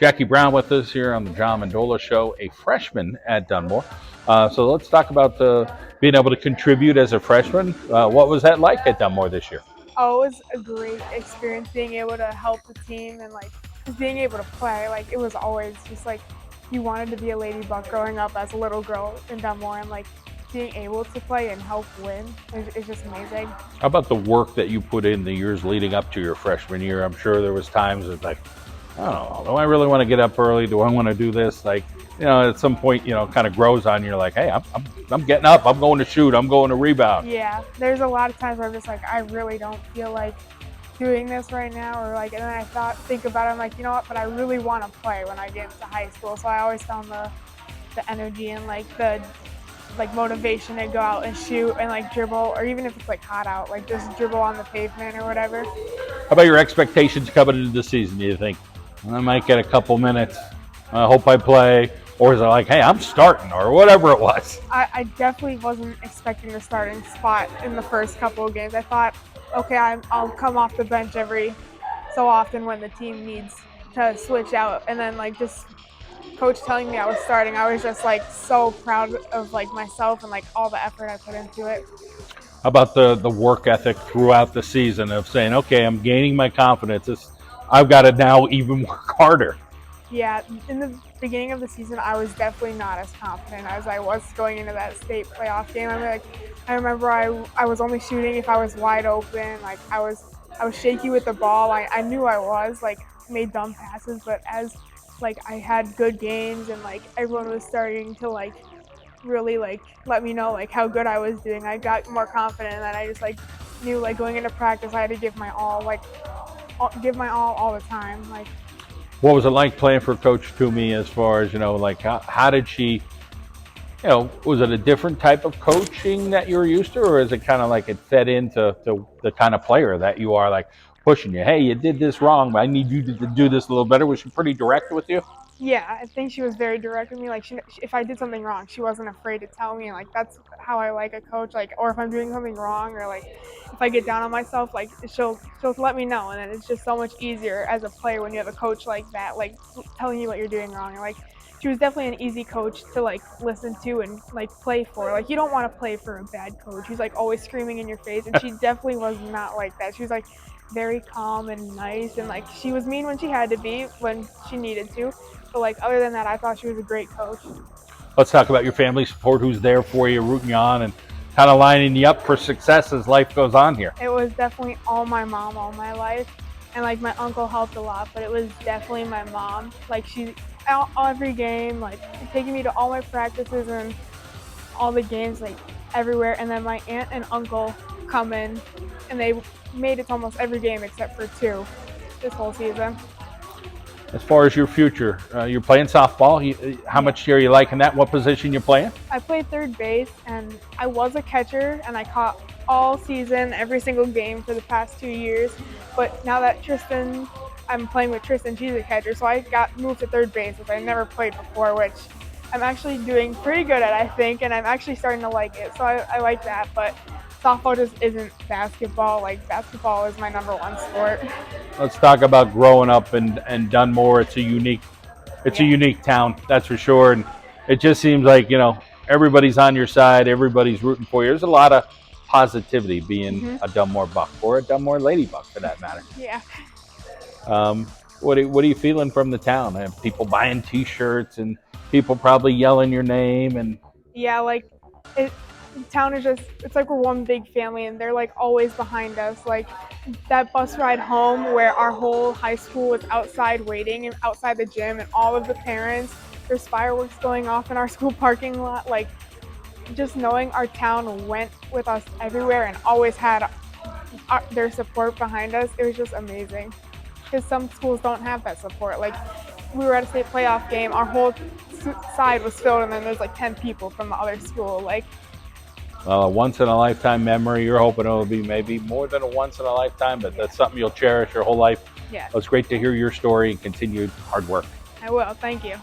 Jackie Brown with us here on the John Mendola Show, a freshman at Dunmore. So let's talk about being able to contribute as a freshman. What was that like at Dunmore this year? Oh, it was a great experience being able to help the team and like just being able to play. Like it was always just like you wanted to be a ladybug growing up as a little girl in Dunmore, and like being able to play and help win is just amazing. How about the work that you put in the years leading up to your freshman year? I'm sure there was times of like, oh, do I really want to get up early? Do I want to do this? Like, at some point, kind of grows on you. You're like, hey, I'm getting up. I'm going to shoot. I'm going to rebound. Yeah, there's a lot of times where I'm just like, I really don't feel like doing this right now, or like, and then think about it, I'm like, you know what? But I really want to play when I get into high school. So I always found the energy and like the like motivation to go out and shoot and like dribble, or even if it's like hot out, like just dribble on the pavement or whatever. How about your expectations coming into the season? Do you think I might get a couple minutes? I hope I play. Or is it like, hey, I'm starting, or whatever it was? I definitely wasn't expecting the starting spot in the first couple of games. I thought, okay, I'll come off the bench every so often when the team needs to switch out, and then like just coach telling me I was starting, I was just like so proud of like myself and like all the effort I put into it. How about the work ethic throughout the season of saying, okay, I'm gaining my confidence. I've got to now even work harder. Yeah, in the beginning of the season, I was definitely not as confident as I was going into that state playoff game. I remember I was only shooting if I was wide open. Like I was shaky with the ball. I knew I was like made dumb passes, but as like I had good games and like everyone was starting to like really like let me know like how good I was doing, I got more confident, and then I just like knew like going into practice I had to give my all, like give my all the time. Like What was it like playing for Coach Toomey as far as, like how did she, was it a different type of coaching that you were used to, or is it kind of like it fed into the kind of player that you are, like pushing you? Hey, you did this wrong, but I need you to do this a little better. Was she pretty direct with you? yeah, I think she was very direct with me. Like if I did something wrong, she wasn't afraid to tell me. And like that's how I like a coach. Like, or if I'm doing something wrong, or like if I get down on myself, like she'll let me know. And then it's just so much easier as a player when you have a coach like that, like telling you what you're doing wrong. And like she was definitely an easy coach to like listen to and like play for. Like you don't want to play for a bad coach who's like always screaming in your face. And she definitely was not like that. She was like very calm and nice, and like she was mean when she had to be, when she needed to, but like other than that, I thought she was a great coach. Let's talk about your family support, who's there for you, rooting you on, and kind of lining you up for success as life goes on here. It was definitely all my mom all my life, and like my uncle helped a lot, but it was definitely my mom. Like she out every game, like taking me to all my practices and all the games, like everywhere. And then my aunt and uncle come in, and they made it to almost every game except for two this whole season. As far as your future, you're playing softball. How Yeah. much are you liking that? What position you playing? I played third base, and I was a catcher, and I caught all season, every single game for the past 2 years. But now that I'm playing with Tristan, she's a catcher, so I got moved to third base, which I never played before, which I'm actually doing pretty good at, I think, and I'm actually starting to like it. So I like that, but softball just isn't basketball. Like basketball is my number one sport. Let's talk about growing up and Dunmore. It's a Yeah. unique town, that's for sure. And it just seems like everybody's on your side, everybody's rooting for you. There's a lot of positivity being Hmm. a Dunmore Buck, or a Dunmore Ladybug for that matter. Yeah. Um, what are you feeling from the town? Have people buying T-shirts and people probably yelling your name and Yeah, like it the town is just, it's like we're one big family, and they're like always behind us. Like that bus ride home where our whole high school was outside waiting and outside the gym, and all of the parents, there's fireworks going off in our school parking lot. Like just knowing our town went with us everywhere and always had their support behind us, it was just amazing. Because some schools don't have that support. Like we were at a state playoff game, our whole side was filled, and then there's like 10 people from the other school. Like a once in a lifetime memory? You're hoping it'll be maybe more than a once in a lifetime, but that's something you'll cherish your whole life. yeah, Well, it's great to hear your story and continued hard work. I will. Thank you.